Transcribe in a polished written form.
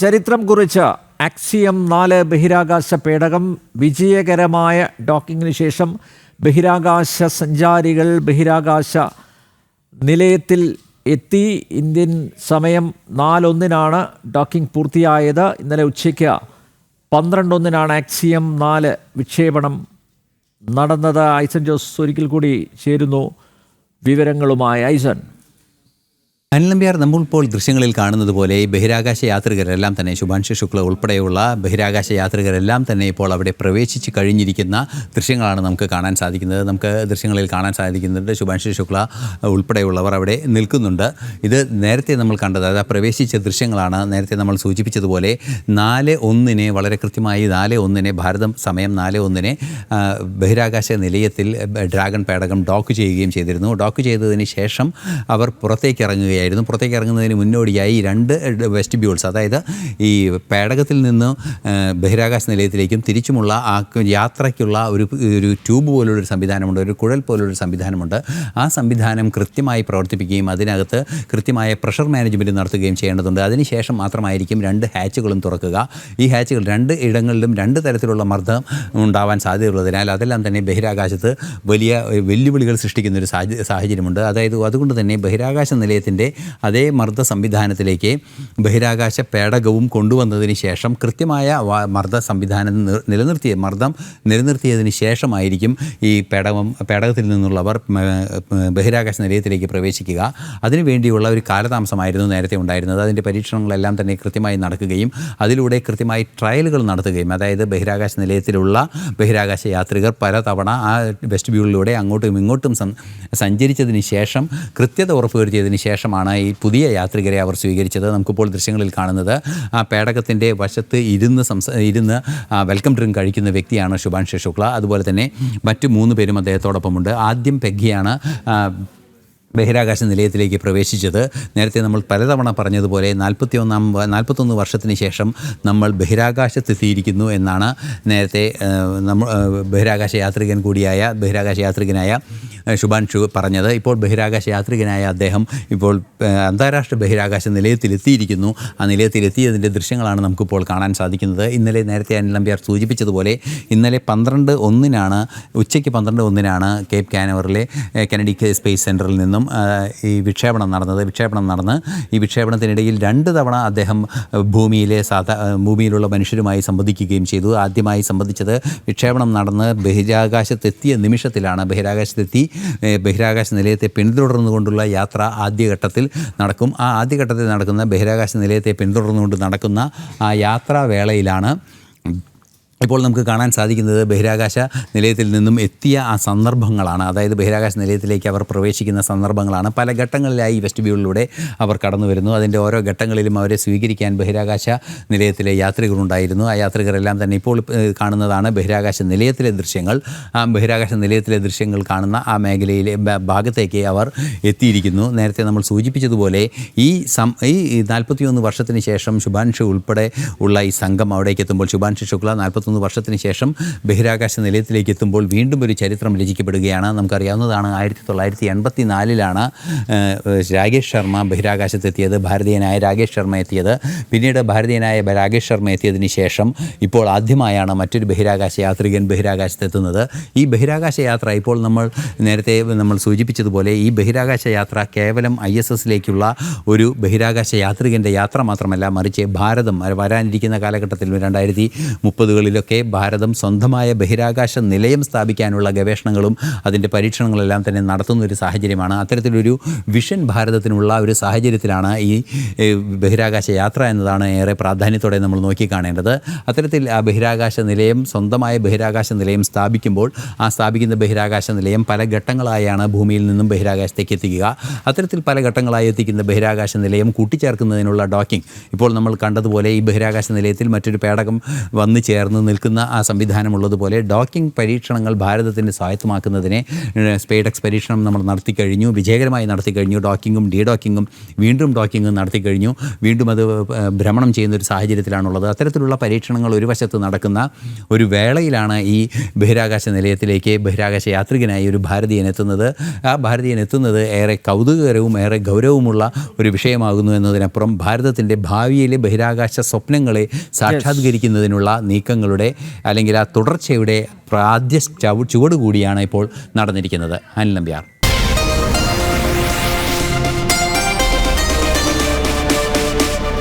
ചരിത്രം കുറിച്ച ആക്സിയം 4 ബഹിരാകാശ പേടകം വിജയകരമായ ഡോക്കിങ്ങിന് ശേഷം ബഹിരാകാശ സഞ്ചാരികൾ ബഹിരാകാശ നിലയത്തിൽ എത്തി. ഇന്ത്യൻ സമയം 4:01 ഡോക്കിംഗ് പൂർത്തിയായത്. ഇന്നലെ ഉച്ചയ്ക്ക് 12:01 ആക്സിയം 4 വിക്ഷേപണം നടന്നത്. ഐസൻ ജോസ് ഒരിക്കൽ കൂടി ചേരുന്നു വിവരങ്ങളുമായി. ഐസൻ. അനിൽ നമ്പ്യാർ, നമ്മളിപ്പോൾ ദൃശ്യങ്ങളിൽ കാണുന്നത് പോലെ ബഹിരാകാശ യാത്രികരെല്ലാം തന്നെ ശുഭാൻഷു ശുക്ല ഉൾപ്പെടെയുള്ള ബഹിരാകാശ യാത്രികരെല്ലാം തന്നെ ഇപ്പോൾ അവിടെ പ്രവേശിച്ച് കഴിഞ്ഞിരിക്കുന്ന ദൃശ്യങ്ങളാണ് നമുക്ക് കാണാൻ സാധിക്കുന്നത്. നമുക്ക് ദൃശ്യങ്ങളിൽ കാണാൻ സാധിക്കുന്നുണ്ട് ശുഭാൻഷു ശുക്ല ഉൾപ്പെടെയുള്ളവർ അവിടെ നിൽക്കുന്നുണ്ട്. ഇത് നേരത്തെ നമ്മൾ കണ്ടത്, അതായത് പ്രവേശിച്ച ദൃശ്യങ്ങളാണ്. നേരത്തെ നമ്മൾ സൂചിപ്പിച്ചതുപോലെ 4:01 വളരെ കൃത്യമായി 4:01 ഭാരതം സമയം 4:01 ബഹിരാകാശ നിലയത്തിൽ ഡ്രാഗൺ പേടകം ഡോക്ക് ചെയ്യുകയും ചെയ്തിരുന്നു. ഡോക്ക് ചെയ്തതിന് ശേഷം അവർ പുറത്തേക്ക് ഇറങ്ങുന്നതിന് മുന്നോടിയായി 2 വെസ്റ്റിബ്യൂൾസ്, അതായത് ഈ പേടകത്തിൽ നിന്ന് ബഹിരാകാശ നിലയത്തിലേക്കും തിരിച്ചുമുള്ള ആ യാത്രയ്ക്കുള്ള ഒരു ട്യൂബ് പോലുള്ളൊരു സംവിധാനമുണ്ട്, ഒരു കുഴൽ പോലുള്ളൊരു സംവിധാനമുണ്ട്. ആ സംവിധാനം കൃത്യമായി പ്രവർത്തിപ്പിക്കുകയും അതിനകത്ത് കൃത്യമായ പ്രഷർ മാനേജ്മെൻറ്റ് നടത്തുകയും ചെയ്യേണ്ടതുണ്ട്. അതിനുശേഷം മാത്രമായിരിക്കും 2 ഹാച്ചുകളും തുറക്കുക. ഈ ഹാച്ചുകൾ 2 ഇടങ്ങളിലും 2 തരത്തിലുള്ള മർദ്ദം ഉണ്ടാവാൻ സാധ്യതയുള്ളതിനാൽ അതെല്ലാം തന്നെ ബഹിരാകാശത്ത് വലിയ വെല്ലുവിളികൾ സൃഷ്ടിക്കുന്നൊരു സാഹചര്യമുണ്ട്. അതുകൊണ്ട് തന്നെ ബഹിരാകാശ നിലയത്തിൻ്റെ അതേ മർദ്ദ സംവിധാനത്തിലേക്ക് ബഹിരാകാശ പേടകവും കൊണ്ടുവന്നതിന് ശേഷം കൃത്യമായ മർദ്ദ സംവിധാനം മർദ്ദം നിലനിർത്തിയതിന് ശേഷമായിരിക്കും ഈ പേടകത്തിൽ നിന്നുള്ളവർ ബഹിരാകാശ നിലയത്തിലേക്ക് പ്രവേശിക്കുക. അതിനുവേണ്ടിയുള്ള ഒരു കാലതാമസമായിരുന്നു നേരത്തെ ഉണ്ടായിരുന്നത്. അതിൻ്റെ പരീക്ഷണങ്ങളെല്ലാം തന്നെ കൃത്യമായി നടക്കുകയും അതിലൂടെ കൃത്യമായി ട്രയലുകൾ നടത്തുകയും, അതായത് ബഹിരാകാശ നിലയത്തിലുള്ള ബഹിരാകാശ യാത്രികർ പലതവണ ആ വെസ്റ്റിബ്യൂളിലൂടെ അങ്ങോട്ടും ഇങ്ങോട്ടും സഞ്ചരിച്ചതിന് ശേഷം കൃത്യത ഉറപ്പുവരുത്തിയതിന് ശേഷമാണ് ഈ പുതിയ യാത്രികരെ അവർ സ്വീകരിച്ചത്. നമുക്കിപ്പോൾ ദൃശ്യങ്ങളിൽ കാണുന്നത് ആ പേടകത്തിൻ്റെ വശത്ത് ഇരുന്ന് വെൽക്കം ഡ്രിങ്ക് കഴിക്കുന്ന വ്യക്തിയാണ് ശുഭാൻഷു ശുക്ല. അതുപോലെ തന്നെ മറ്റു 3 പേരും അദ്ദേഹത്തോടൊപ്പമുണ്ട്. ആദ്യം പെഗ്ഗിയാണ് ബഹിരാകാശ നിലയത്തിലേക്ക് പ്രവേശിച്ചത്. നേരത്തെ നമ്മൾ പലതവണ പറഞ്ഞതുപോലെ 41 വർഷത്തിന് ശേഷം നമ്മൾ ബഹിരാകാശത്തെത്തിയിരിക്കുന്നു എന്നാണ് നേരത്തെ ബഹിരാകാശ യാത്രികനായ ശുഭാൻഷു പറഞ്ഞത്. ഇപ്പോൾ ബഹിരാകാശ യാത്രികനായ അദ്ദേഹം ഇപ്പോൾ അന്താരാഷ്ട്ര ബഹിരാകാശ നിലയത്തിലെത്തിയിരിക്കുന്നു. ആ നിലയത്തിലെത്തിയതിൻ്റെ ദൃശ്യങ്ങളാണ് നമുക്കിപ്പോൾ കാണാൻ സാധിക്കുന്നത്. നേരത്തെ അനിൽ നമ്പ്യാർ സൂചിപ്പിച്ചതുപോലെ ഇന്നലെ ഉച്ചയ്ക്ക് 12:01 കേപ്പ് കാനവറിലെ കെനഡി സ്പേസ് സെൻറ്ററിൽ നിന്നും ഈ വിക്ഷേപണം നടന്ന് ഈ വിക്ഷേപണത്തിനിടയിൽ 2 തവണ അദ്ദേഹം ഭൂമിയിലുള്ള മനുഷ്യരുമായി സംവദിക്കുകയും ചെയ്തു. ആദ്യമായി സംബന്ധിച്ചത് വിക്ഷേപണം നടന്ന് ബഹിരാകാശത്തെത്തിയ നിമിഷത്തിലാണ്. ബഹിരാകാശ നിലയത്തെ പിന്തുടർന്നുകൊണ്ടുള്ള യാത്ര ആദ്യഘട്ടത്തിൽ നടക്കും. ആ ആദ്യഘട്ടത്തിൽ നടക്കുന്ന ബഹിരാകാശ നിലയത്തെ പിന്തുടർന്നുകൊണ്ട് നടക്കുന്ന ആ യാത്രാവേളയിലാണ് ഇപ്പോൾ നമുക്ക് കാണാൻ സാധിക്കുന്നത് ബഹിരാകാശ നിലയത്തിൽ നിന്നും എത്തിയ ആ സന്ദർഭങ്ങളാണ്. അതായത് ബഹിരാകാശ നിലയത്തിലേക്ക് അവർ പ്രവേശിക്കുന്ന സന്ദർഭങ്ങളാണ്. പല ഘട്ടങ്ങളിലായി ഈ വെസ്റ്റിബ്യൂളിലൂടെ അവർ കടന്നു വരുന്നു. അതിൻ്റെ ഓരോ ഘട്ടങ്ങളിലും അവരെ സ്വീകരിക്കാൻ ബഹിരാകാശ നിലയത്തിലെ യാത്രികരുണ്ടായിരുന്നു. ആ യാത്രികരെല്ലാം തന്നെ ഇപ്പോൾ കാണുന്നതാണ് ബഹിരാകാശ നിലയത്തിലെ ദൃശ്യങ്ങൾ. ആ ബഹിരാകാശ നിലയത്തിലെ ദൃശ്യങ്ങൾ കാണുന്ന ആ മേഖലയിലെ ഭാഗത്തേക്ക് അവർ എത്തിയിരിക്കുന്നു. നേരത്തെ നമ്മൾ സൂചിപ്പിച്ചതുപോലെ ഈ 41 വർഷത്തിന് ശേഷം ശുഭാൻഷു ഉൾപ്പെടെ ഉള്ള ഈ സംഘം അവിടേക്ക് എത്തുമ്പോൾ, ശുഭാൻഷു ശുക്ല 41 വർഷത്തിന് ശേഷം ബഹിരാകാശ നിലയത്തിലേക്ക് എത്തുമ്പോൾ വീണ്ടും ഒരു ചരിത്രം രചിക്കപ്പെടുകയാണ്. നമുക്കറിയാവുന്നതാണ് 1984 രാകേഷ് ശർമ്മ ബഹിരാകാശത്തെത്തിയത്. ഭാരതീയനായ രാകേഷ് ശർമ്മ എത്തിയത്. പിന്നീട് ഭാരതീയനായ രാകേഷ് ശർമ്മ എത്തിയതിന് ശേഷം ഇപ്പോൾ ആദ്യമായാണ് മറ്റൊരു ബഹിരാകാശ യാത്രികൻ ബഹിരാകാശത്തെത്തുന്നത്. ഈ ബഹിരാകാശ യാത്ര ഇപ്പോൾ നേരത്തെ നമ്മൾ സൂചിപ്പിച്ചതുപോലെ ഈ ബഹിരാകാശ യാത്ര കേവലം ISSലേക്കുള്ള ഒരു ബഹിരാകാശ യാത്രികൻ്റെ യാത്ര മാത്രമല്ല, മറിച്ച് ഭാരതം വരാനിരിക്കുന്ന കാലഘട്ടത്തിൽ 2030കളിലൊക്കെ ഭാരതം സ്വന്തമായ ബഹിരാകാശ നിലയം സ്ഥാപിക്കാനുള്ള ഗവേഷണങ്ങളും അതിൻ്റെ പരീക്ഷണങ്ങളെല്ലാം തന്നെ നടത്തുന്ന ഒരു സാഹചര്യമാണ്. അത്തരത്തിലൊരു വിഷൻ ഭാരതത്തിനുള്ള ഒരു സാഹചര്യത്തിലാണ് ഈ ബഹിരാകാശ യാത്ര എന്നതാണ് ഏറെ പ്രാധാന്യത്തോടെ നമ്മൾ നോക്കിക്കാണേണ്ടത്. അത്തരത്തിൽ ആ സ്വന്തമായ ബഹിരാകാശ നിലയം സ്ഥാപിക്കുമ്പോൾ ആ സ്ഥാപിക്കുന്ന ബഹിരാകാശ നിലയം പല ഘട്ടങ്ങളായാണ് ഭൂമിയിൽ നിന്നും ബഹിരാകാശത്തേക്ക് എത്തിക്കുക. അത്തരത്തിൽ പല ഘട്ടങ്ങളായി എത്തിക്കുന്ന ബഹിരാകാശ നിലയം കൂട്ടിച്ചേർക്കുന്നതിനുള്ള ഡോക്കിംഗ് ഇപ്പോൾ നമ്മൾ കണ്ടതുപോലെ ഈ ബഹിരാകാശ നിലയത്തിൽ മറ്റൊരു പേടകം വന്നു ചേർന്ന് നിൽക്കുന്ന ആ സംവിധാനമുള്ളതുപോലെ ഡോക്കിംഗ് പരീക്ഷണങ്ങൾ ഭാരതത്തിൻ്റെ സ്വായത്തമാക്കുന്നതിനെ സ്പേഡെക്സ് പരീക്ഷണം നമ്മൾ നടത്തിക്കഴിഞ്ഞു, വിജയകരമായി നടത്തിക്കഴിഞ്ഞു. ഡോക്കിങ്ങും ഡീഡോക്കിങ്ങും വീണ്ടും ഡോക്കിങ്ങും നടത്തിക്കഴിഞ്ഞു. വീണ്ടും അത് ഭ്രമണം ചെയ്യുന്ന ഒരു സാഹചര്യത്തിലാണുള്ളത്. അത്തരത്തിലുള്ള പരീക്ഷണങ്ങൾ ഒരു വശത്ത് നടക്കുന്ന ഒരു വേളയിലാണ് ഈ ബഹിരാകാശ നിലയത്തിലേക്ക് ബഹിരാകാശ യാത്രികനായി ഒരു ഭാരതീയൻ എത്തുന്നത്. ആ ഭാരതീയൻ എത്തുന്നത് ഏറെ കൗതുകകരവും ഏറെ ഗൗരവമുള്ള ഒരു വിഷയമാകുന്നു എന്നതിനപ്പുറം ഭാരതത്തിൻ്റെ ഭാവിയിലെ ബഹിരാകാശ സ്വപ്നങ്ങളെ സാക്ഷാത്കരിക്കുന്നതിനുള്ള നീക്കങ്ങളുടെ അല്ലെങ്കിൽ ആ തുടർച്ചയുടെ ആദ്യ ചുവട് കൂടിയാണ് ഇപ്പോൾ നടന്നിരിക്കുന്നത്. അനിൽ നമ്പ്യാർ.